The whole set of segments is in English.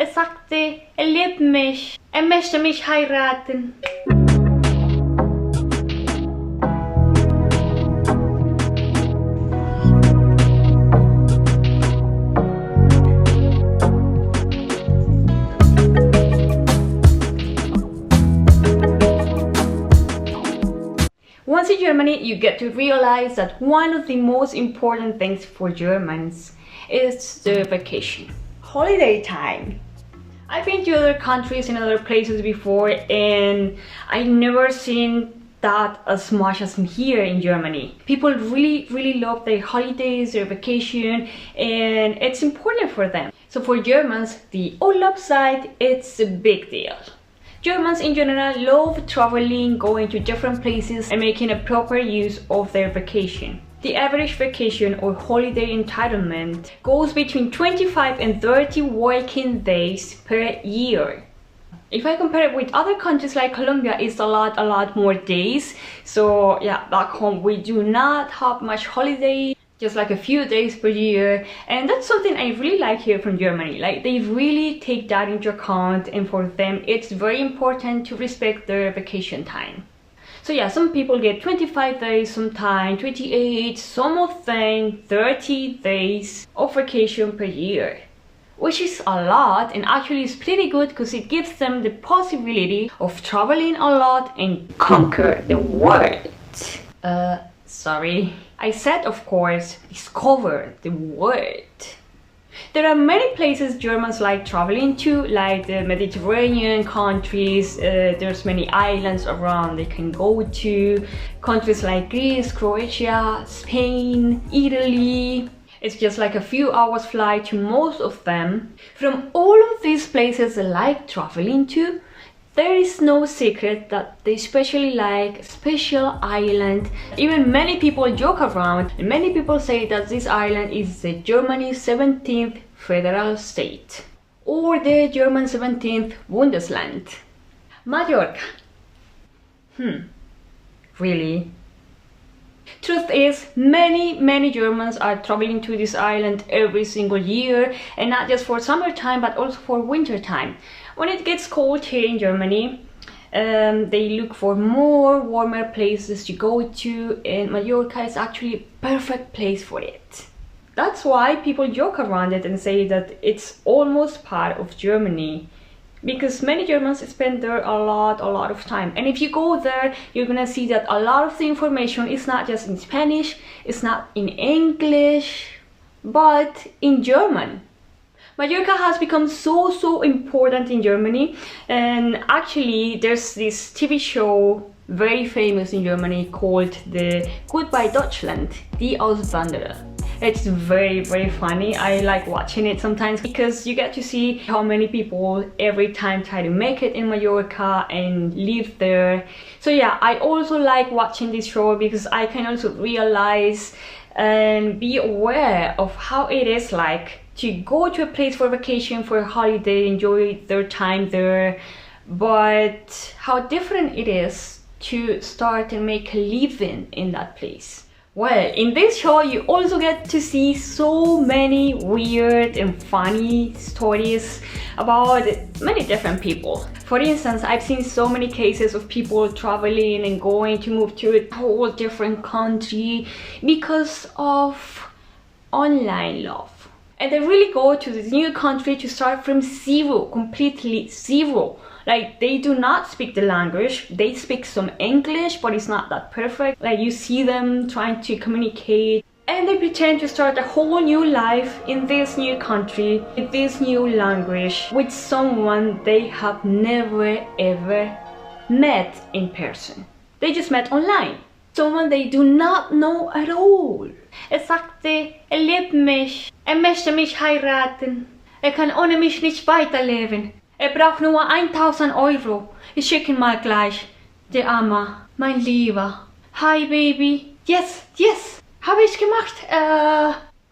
Er sagte, er liebt mich. Er möchte mich heiraten. Once in Germany, you get to realize that one of the most important things for Germans is the vacation. Holiday time. I've been to other countries and other places before, and I never seen that as much as here in Germany. People really love their holidays, their vacation, and it's important for them. So for Germans, the Urlaubszeit, it's a big deal. Germans in general love traveling, going to different places and making a proper use of their vacation. The average vacation or holiday entitlement goes between 25 and 30 working days per year. If I compare it with other countries like Colombia, it's a lot more days. So yeah, back home we do not have much holiday, just like a few days per year, and that's something I really like here from Germany. Like, they really take that into account, and for them it's very important to respect their vacation time. So yeah, some people get 25 days, sometimes 28, some of them 30 days of vacation per year, which is a lot, and actually is pretty good because it gives them the possibility of traveling a lot and conquer the world. Sorry. I said, of course, discover the world. There are many places Germans like traveling to, like the Mediterranean countries. There's many islands around they can go to. Countries like Greece, Croatia, Spain, Italy. It's just like a few hours flight to most of them. From all of these places I like traveling to, there is no secret that they especially like a special island. Even many people joke around, and many people say that this island is the Germany's 17th federal state, or the German 17th Bundesland. Mallorca. Really? Truth is, many Germans are traveling to this island every single year, and not just for summertime but also for winter time. When it gets cold here in Germany, they look for more warmer places to go to, and Mallorca is actually a perfect place for it. That's why people joke around it and say that it's almost part of Germany, because many Germans spend there a lot of time. And if you go there, you're gonna see that a lot of the information is not just in Spanish, it's not in English, but in German. Mallorca has become so important in Germany, and actually there's this TV show very famous in Germany called the Goodbye Deutschland, Die Auswanderer. It's very funny. I like watching it sometimes because you get to see how many people every time try to make it in Mallorca and live there. So yeah, I also like watching this show because I can also realize and be aware of how it is like to go to a place for vacation, for a holiday, enjoy their time there, but how different it is to start and make a living in that place. Well, in this show you also get to see so many weird and funny stories about many different people. For instance, I've seen so many cases of people traveling and going to move to a whole different country because of online love. And they really go to this new country to start from zero, completely zero. Like, they do not speak the language, they speak some English, but it's not that perfect. Like, you see them trying to communicate, and they pretend to start a whole new life in this new country, with this new language, with someone they have never ever met in person. They just met online. Someone they do not know at all. Er sagte, er liebt mich. Er möchte mich heiraten. Er kann ohne mich nicht weiterleben. Er braucht nur 1000 Euro. Ich schicke ihn mal gleich. Der Arme, mein Lieber. Hi, Baby. Yes, habe ich gemacht.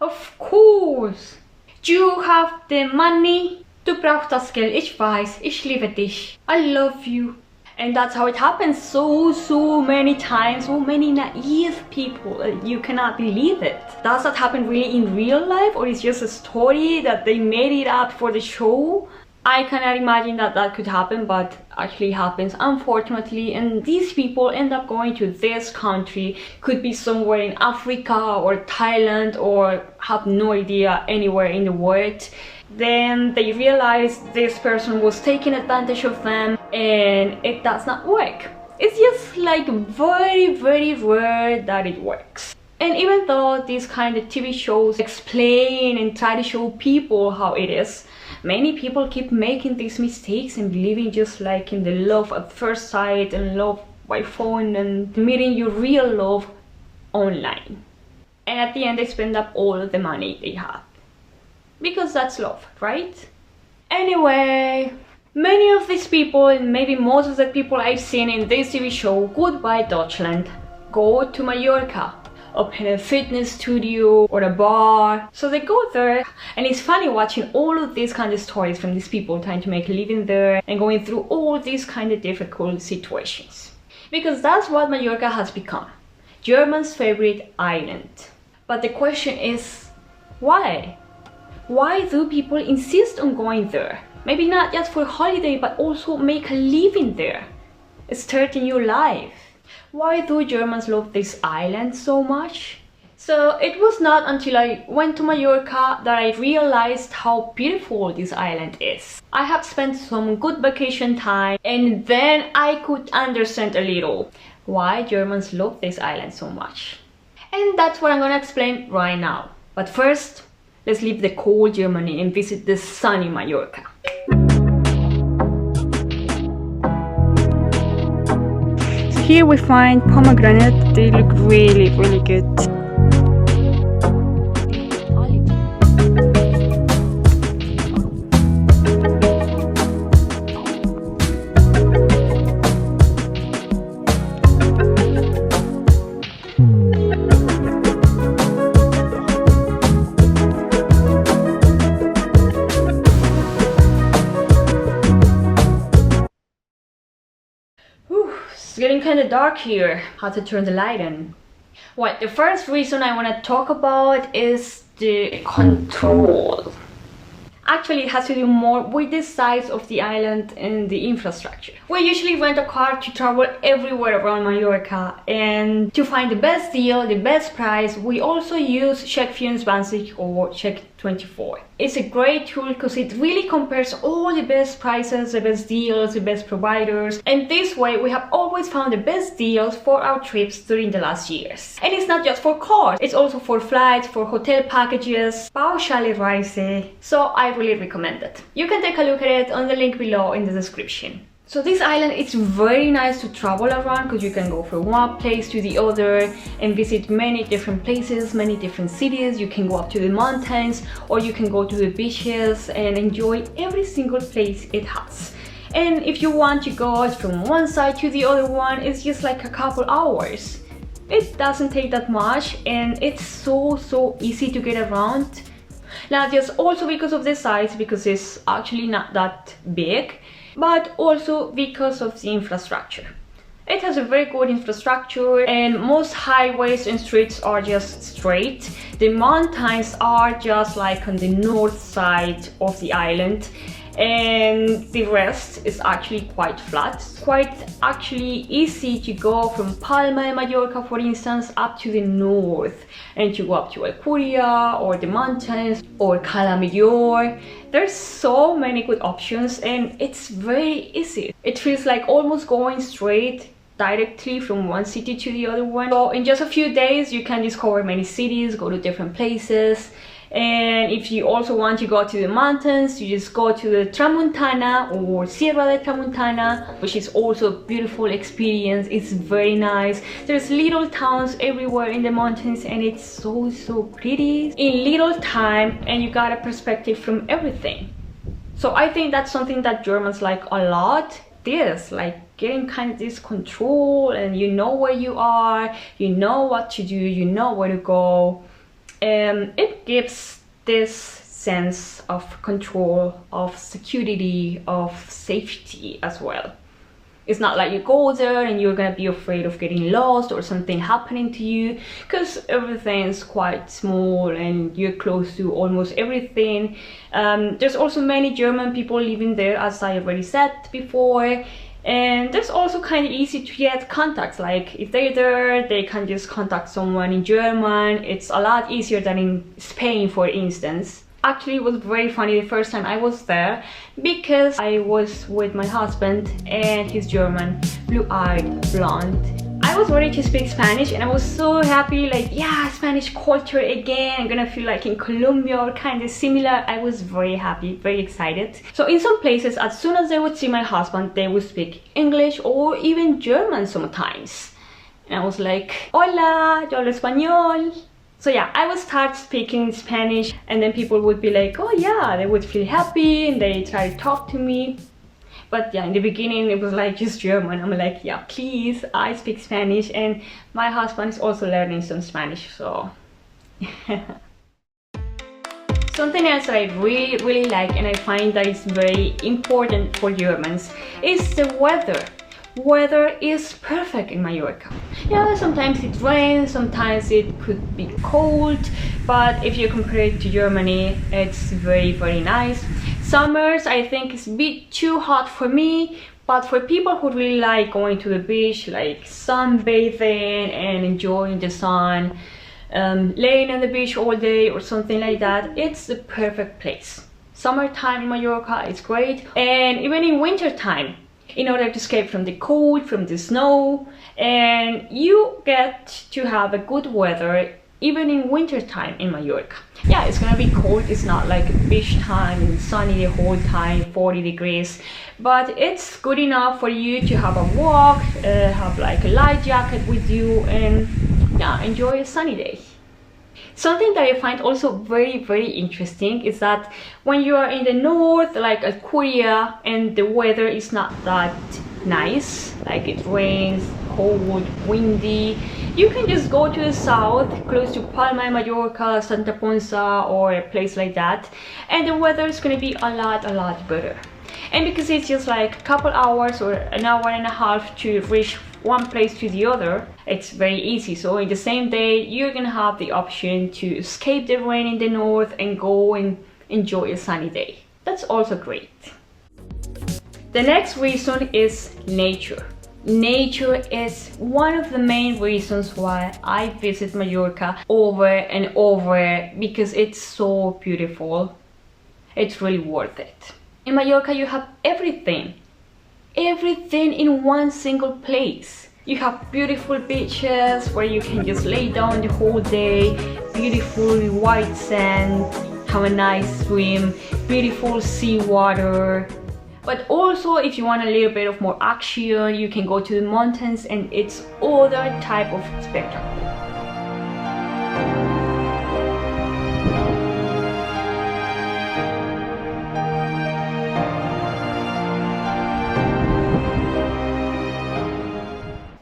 Of course. You have the money. Du brauchst das Geld. Ich weiß. Ich liebe dich. I love you. And that's how it happens so many times. So many naive people. You cannot believe it. Does that happen really in real life, or is just a story that they made it up for the show? I cannot imagine that that could happen, but actually happens unfortunately, and these people end up going to this country, could be somewhere in Africa or Thailand or have no idea, anywhere in the world. Then they realize this person was taking advantage of them and it does not work. It's just like very, very rare that it works. And even though these kind of TV shows explain and try to show people how it is, many people keep making these mistakes and believing just like in the love at first sight and love by phone and meeting your real love online. And at the end they spend up all the money they have. Because that's love, right? Anyway, many of these people, and maybe most of the people I've seen in this TV show, Goodbye Deutschland, go to Mallorca, open a fitness studio or a bar. So they go there, and it's funny watching all of these kind of stories from these people trying to make a living there and going through all these kind of difficult situations. Because that's what Mallorca has become, Germans' favorite island. But the question is, why? Why do people insist on going there? Maybe not just for holiday, but also make a living there, start a new life. Why do Germans love this island so much? So it was not until I went to Mallorca that I realized how beautiful this island is. I have spent some good vacation time, and then I could understand a little why Germans love this island so much. And that's what I'm gonna explain right now. But first, let's leave the cold Germany and visit the sunny Mallorca. So here we find pomegranate. They look really, really good. It's getting kind of dark here. How to turn the light on? Well, the first reason I want to talk about is the control. Actually, it has to do more with the size of the island and the infrastructure. We usually rent a car to travel everywhere around Mallorca, and to find the best deal, the best price, we also use Check 24 or Check 24. It's a great tool because it really compares all the best prices, the best deals, the best providers, and this way we have always found the best deals for our trips during the last years. And it's not just for cars, it's also for flights, for hotel packages, Pauschalereisen, so I really recommend it. You can take a look at it on the link below in the description. So this island, it's very nice to travel around because you can go from one place to the other and visit many different places, many different cities. You can go up to the mountains or you can go to the beaches and enjoy every single place it has. And if you want to go from one side to the other one, it's just like a couple hours. It doesn't take that much and it's so easy to get around. Not just also because of the size, because it's actually not that big, but also because of the infrastructure. It has a very good infrastructure and most highways and streets are just straight. The mountains are just like on the north side of the island, and the rest is actually quite flat. Quite actually easy to go from Palma de Mallorca, for instance, up to the north and to go up to Alcudia or the mountains or Cala Millor. There's so many good options and it's very easy. It feels like almost going straight directly from one city to the other one. So in just a few days you can discover many cities, go to different places. And if you also want to go to the mountains, you just go to the Tramuntana or Sierra de Tramuntana, which is also a beautiful experience. It's very nice. There's little towns everywhere in the mountains and it's so pretty in little time, and you got a perspective from everything. So I think that's something that Germans like a lot. This, like getting kind of this control, and you know where you are, you know what to do, you know where to go. It gives this sense of control, of security, of safety as well. It's not like you go there and you're gonna be afraid of getting lost or something happening to you, because everything's quite small and you're close to almost everything. There's also many German people living there, as I already said before. And there's also kind of easy to get contacts, like if they're there, they can just contact someone in German. It's a lot easier than in Spain, for instance. Actually, it was very funny the first time I was there, because I was with my husband and he's German, blue-eyed, blonde. I was ready to speak Spanish and I was so happy, like, yeah, Spanish culture again. I'm gonna feel like in Colombia or kind of similar. I was very happy, very excited. So in some places, as soon as they would see my husband, they would speak English or even German sometimes. And I was like, hola, yo hablo español. So yeah, I would start speaking Spanish and then people would be like, oh yeah, they would feel happy and they try to talk to me. But yeah, in the beginning it was like just German. I'm like, yeah, please, I speak Spanish, and my husband is also learning some Spanish, so. Something else that I really like, and I find that is very important for Germans, is the weather. Weather is perfect in Mallorca. Yeah, sometimes it rains, sometimes it could be cold, but if you compare it to Germany, it's very nice. Summers, I think, is a bit too hot for me, but for people who really like going to the beach, like sunbathing and enjoying the sun, laying on the beach all day or something like that, it's the perfect place. Summertime in Mallorca is great, and even in winter time, in order to escape from the cold, from the snow, and you get to have a good weather even in winter time in Mallorca. Yeah, it's gonna be cold, it's not like beach time and sunny the whole time, 40 degrees, but it's good enough for you to have a walk, have like a light jacket with you, and yeah, enjoy a sunny day. Something that I find also very interesting is that when you are in the north, like at Korea, and the weather is not that nice, like it rains, cold, windy, you can just go to the south, close to Palma de Mallorca, Santa Ponsa, or a place like that, and the weather is going to be a lot better. And because it's just like a couple hours or an hour and a half to reach one place to the other, it's very easy. So in the same day, you're gonna have the option to escape the rain in the north and go and enjoy a sunny day. That's also great. The next reason is nature. Nature is one of the main reasons why I visit Mallorca over and over, because it's so beautiful. It's really worth it. In Mallorca you have everything in one single place. You have beautiful beaches where you can just lay down the whole day, beautiful white sand, have a nice swim, beautiful seawater. But also, if you want a little bit of more action, you can go to the mountains, and it's other type of spectacle.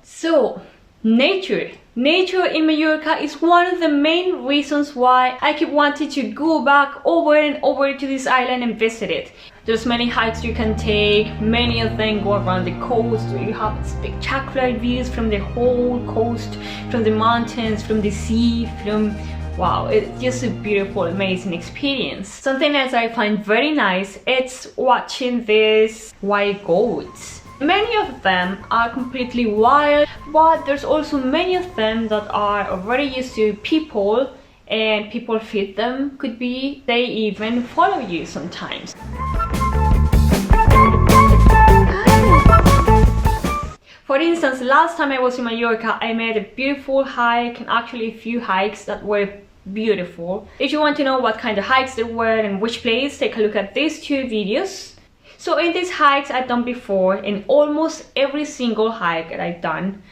So, nature in Mallorca is one of the main reasons why I keep wanting to go back over and over to this island and visit it. There's many hikes you can take, many of them go around the coast, you have spectacular views from the whole coast, from the mountains, from the sea, wow, it's just a beautiful, amazing experience. Something else I find very nice, it's watching these wild goats. Many of them are completely wild, but there's also many of them that are already used to people, and people feed them. Could be they even follow you sometimes. For instance, last time I was in Mallorca, I made a beautiful hike, and actually a few hikes that were beautiful. If you want to know what kind of hikes there were and which place, take a look at these two videos. So in these hikes I've done before, in almost every single hike that I've done,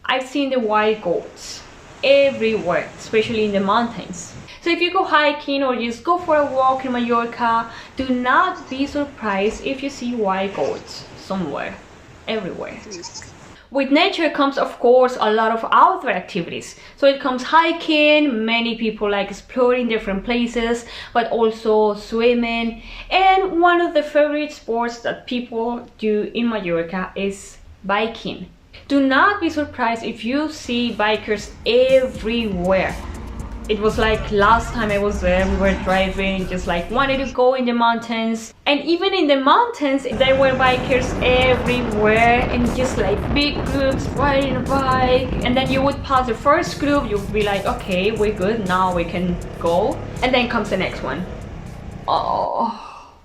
I've seen the wild goats everywhere, especially in the mountains. So if you go hiking or just go for a walk in Mallorca, do not be surprised if you see wild goats somewhere, everywhere. With nature comes, of course, a lot of outdoor activities. So it comes hiking, many people like exploring different places, but also swimming. And one of the favorite sports that people do in Mallorca is biking. Do not be surprised if you see bikers everywhere. It was like last time I was there, we were driving, just like wanted to go in the mountains. And even in the mountains, there were bikers everywhere and just like big groups riding a bike. And then you would pass the first group, you would be like, okay, we're good, now we can go. And then comes the next one. Oh,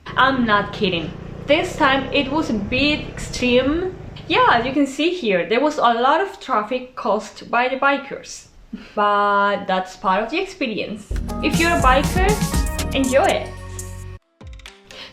I'm not kidding. This time it was a bit extreme. Yeah, as you can see here, there was a lot of traffic caused by the bikers. But that's part of the experience. If you're a biker, enjoy it.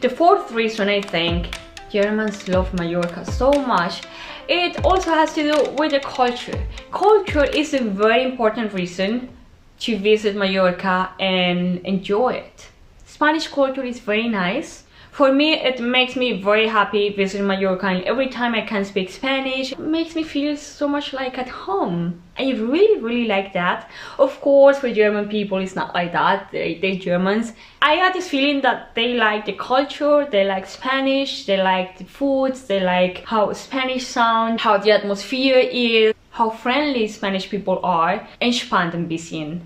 The fourth reason I think Germans love Mallorca so much, it also has to do with the culture. Culture is a very important reason to visit Mallorca and enjoy it. Spanish culture is very nice. For me, it makes me very happy visiting Mallorca, and every time I can speak Spanish, it makes me feel so much like at home. I really like that. Of course, for German people, it's not like that. They're Germans. I had this feeling that they like the culture, they like Spanish, they like the foods, they like how Spanish sound, how the atmosphere is, how friendly Spanish people are, entspannt ein bisschen.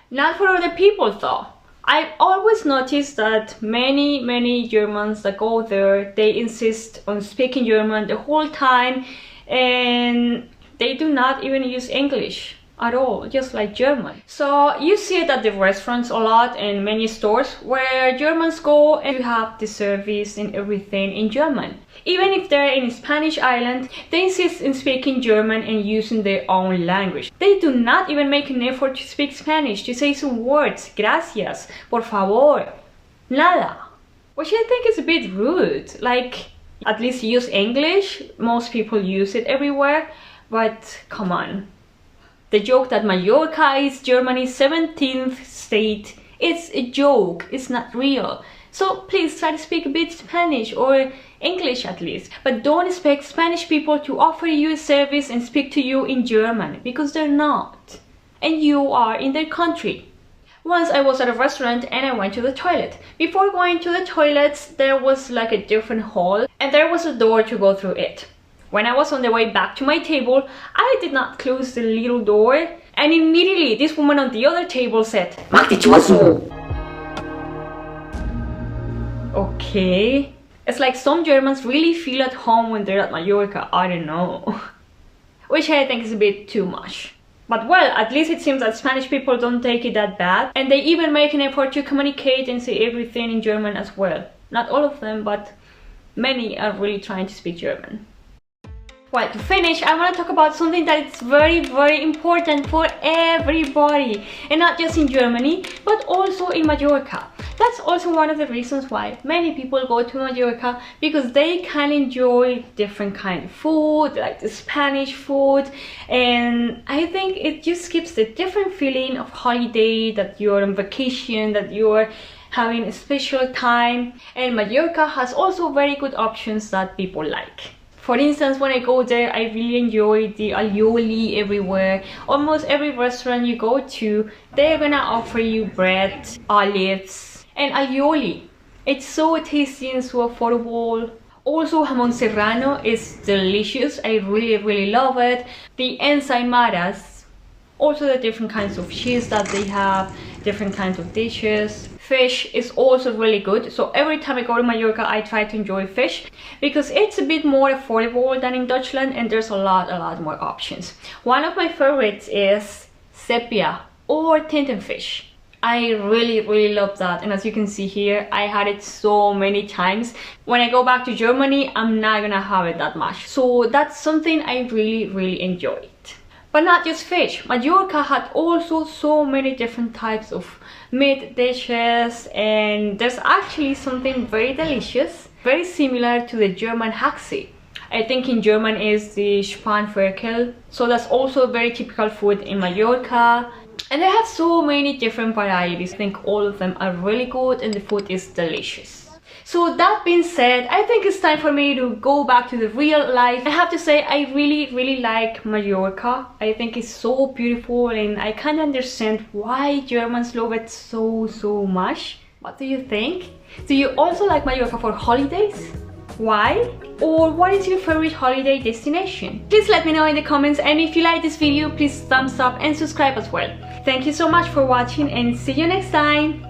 Not for other people though. I've always noticed that many Germans that go there, they insist on speaking German the whole time and they do not even use English at all, just like German. So you see it at the restaurants a lot and many stores where Germans go and you have the service and everything in German. Even if they're in a Spanish island, they insist in speaking German and using their own language. They do not even make an effort to speak Spanish, to say some words, gracias, por favor, nada. Which I think is a bit rude. Like, at least use English, most people use it everywhere, but come on. The joke that Mallorca is Germany's 17th state, it's a joke, it's not real. So please try to speak a bit Spanish or English at least, but don't expect Spanish people to offer you a service and speak to you in German, because they're not. And you are in their country. Once I was at a restaurant and I went to the toilet. Before going to the toilets, there was like a different hall and there was a door to go through it. When I was on the way back to my table, I did not close the little door and immediately this woman on the other table said, "Mach die Tür zu." Okay. It's like some Germans really feel at home when they're at Mallorca, I don't know. Which I think is a bit too much. But well, at least it seems that Spanish people don't take it that bad and they even make an effort to communicate and say everything in German as well. Not all of them, but many are really trying to speak German. Well, to finish, I want to talk about something that is very important for everybody, and not just in Germany, but also in Mallorca. That's also one of the reasons why many people go to Mallorca, because they can enjoy different kind of food, like the Spanish food, and I think it just gives the different feeling of holiday, that you're on vacation, that you're having a special time, and Mallorca has also very good options that people like. For instance, when I go there, I really enjoy the aioli everywhere. Almost every restaurant you go to, they're gonna offer you bread, olives, and aioli. It's so tasty and so affordable. Also, jamón serrano is delicious. I really love it. The ensaimadas, also the different kinds of cheese that they have, different kinds of dishes. Fish is also really good, so every time I go to Mallorca I try to enjoy fish because it's a bit more affordable than in Deutschland and there's a lot more options. One of my favorites is sepia or tintenfish. I really love that, and as you can see here, I had it so many times. When I go back to Germany, I'm not gonna have it that much, so that's something I really enjoyed. But not just fish. Mallorca had also so many different types of meat dishes, and there's actually something very delicious, very similar to the German Haxe. I think in German is the Spanferkel. So that's also a very typical food in Mallorca. And they have so many different varieties. I think all of them are really good and the food is delicious. So that being said, I think it's time for me to go back to the real life. I have to say I really like Mallorca. I think it's so beautiful and I can't understand why Germans love it so much. What do you think? Do you also like Mallorca for holidays? Why? Or what is your favorite holiday destination? Please let me know in the comments, and if you like this video, please thumbs up and subscribe as well. Thank you so much for watching and see you next time!